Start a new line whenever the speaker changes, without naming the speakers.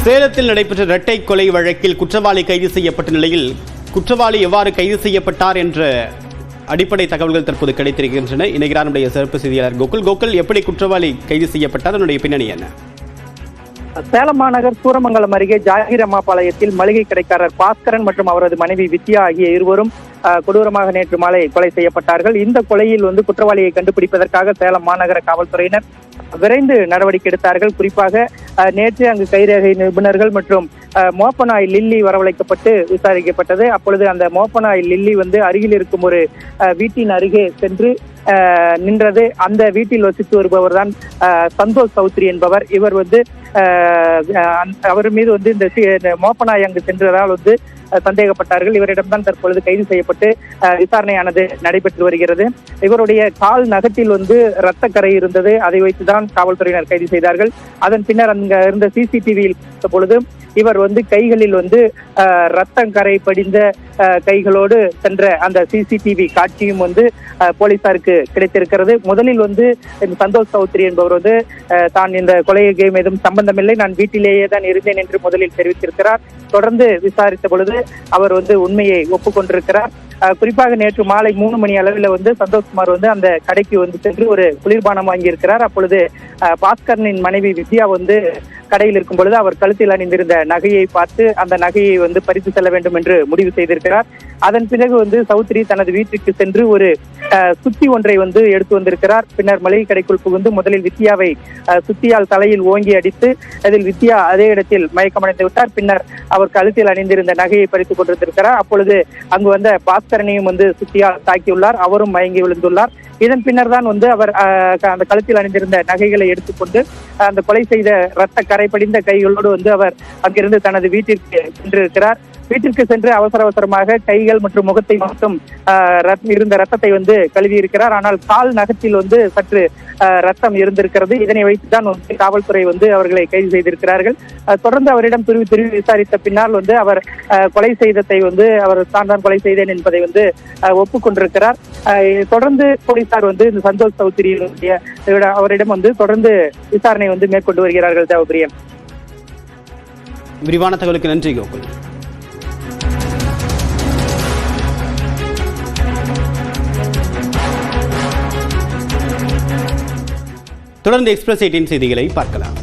சேலத்தில் நடைபெற்ற இரட்டை கொலை வழக்கில் குற்றவாளி கைது செய்யப்பட்ட நிலையில் குற்றவாளி எவ்வாறு கைது செய்யப்பட்டார் என்ற அடிப்படை தகவல்கள் தற்போது கிடைத்திருக்கின்றன. இணைகிறார் நம்முடைய சிறப்பு செய்தியாளர் கோகுல். எப்படி குற்றவாளி கைது செய்யப்பட்டார், அதனுடைய பின்னணி என்ன?
சேலம் மாநகர் சூரமங்கலம் அருகே ஜாகிரம்மாபாளையத்தில் மளிகை கடைக்காரர் பாஸ்கரன் மற்றும் அவரது மனைவி வித்யா ஆகிய இருவரும் கொடூரமாக நேற்று மாலை கொலை செய்யப்பட்டார்கள். இந்த கொலையில் குற்றவாளியை கண்டுபிடிப்பதற்காக சேலம் மாநகர காவல்துறையினர் விரைந்து நடவடிக்கை எடுத்தார்கள். குறிப்பாக நேற்று அங்கு கைரேகை நிபுணர்கள் மற்றும் மோப்பநாய் லில்லி வரவழைக்கப்பட்டு விசாரிக்கப்பட்டது. அப்பொழுது அந்த மோப்பநாய் லில்லி அருகில் இருக்கும் ஒரு வீட்டின் அருகே சென்று நின்றது. அந்த வீட்டில் வசித்து வருபவர் தான் சந்தோஷ் சௌத்ரி என்பவர். இவர் அவர் மீது இந்த மோப்பநாய் அங்கு சென்றதால் சந்தேகப்பட்டார்கள். இவரிடம்தான் தற்பொழுது கைது செய்யப்பட்டு விசாரணையானது நடைபெற்று வருகிறது. இவருடைய கால் நகத்தில் இரத்த கரை இருந்தது. அதை வைத்துதான் காவல்துறையினர் கைது செய்தார்கள். அதன் பின்னர் அங்க இருந்த சிசிடிவியில் பொழுது இவர் கைகளில் இரத்தம் கரை படிந்த கைகளோடு சென்ற அந்த சிசிடிவி காட்சியும் போலீசாருக்கு கிடைத்திருக்கிறது. முதலில் சந்தோஷ் சௌத்ரி என்பவர் தான் இந்த கொலைக்கு எதுவும் சம்பந்தமில்லை, நான் வீட்டிலேயே தான் இருந்தேன் என்று முதலில் தெரிவித்திருக்கிறார். தொடர்ந்து விசாரித்த பொழுது அவர் உண்மையை ஒப்புக்கொண்டிருக்கிறார். குறிப்பாக நேற்று மாலை 3 மணி அளவில் சந்தோஷ்குமார் அந்த கடைக்கு சென்று ஒரு குளிர்பானம் வாங்கியிருக்கிறார். அப்பொழுது பாஸ்கரனின் மனைவி வித்யா கடையில் இருக்கும் பொழுது அவர் கழுத்தில் அணிந்திருந்த நகையை பார்த்து அந்த நகையை பறித்து செல்ல வேண்டும் என்று முடிவு செய்திருக்கிறார். அதன் பிறகு சௌத்ரி தனது வீட்டிற்கு சென்று ஒரு சுத்தி ஒன்றை எடுத்து வந்திருக்கிறார். பின்னர் மளிகை கடைக்குள் புகுந்து முதலில் வித்யாவை சுத்தியால் தலையில் ஓங்கி அடித்து அதில் வித்யா அதே இடத்தில் மயக்கமடைந்து விட்டார். பின்னர் அவர் கழுத்தில் அணிந்திருந்த நகையை பறித்துக் கொண்டிருக்கிறார். அப்பொழுது அங்கு வந்த பாஸ்கரனையும் சுத்தியால் தாக்கியுள்ளார். அவரும் மயங்கி விழுந்துள்ளார். இதன் பின்னர் தான் அவர் அந்த கழுத்தில் அணிந்திருந்த நகைகளை எடுத்துக்கொண்டு அந்த கொலை செய்த இரத்த கரை படிந்த கைகளோடு அவர் அங்கிருந்து தனது வீட்டிற்கு சென்றிருக்கிறார். வீட்டிற்கு சென்று அவசரமாக கைகள் மற்றும் முகத்தை மட்டும் இருந்த ரத்தத்தை கழுவி இருக்கிறார். ஆனால் கால் நகத்தில் சற்று ரத்தம் இருந்திருக்கிறது. இதனை வைத்துதான் காவல்துறை அவர்களை கைது செய்திருக்கிறார்கள். தொடர்ந்து அவரிடம் துருவி விசாரித்த பின்னால் அவர் கொலை செய்ததை அவர் தான் கொலை செய்தேன் என்பதை ஒப்புக்கொண்டிருக்கிறார். தொடர்ந்து போலீசார் இந்த சந்தோஷ் சௌத்ரி அவரிடம் தொடர்ந்து விசாரணை மேற்கொண்டு வருகிறார்கள். தேவபிரியன்,
விரிவான தகவலுக்கு நன்றி கோகுல். தொடர்ந்து எக்ஸ்பிரஸ் 18 செய்திகளை பார்க்கலாம்.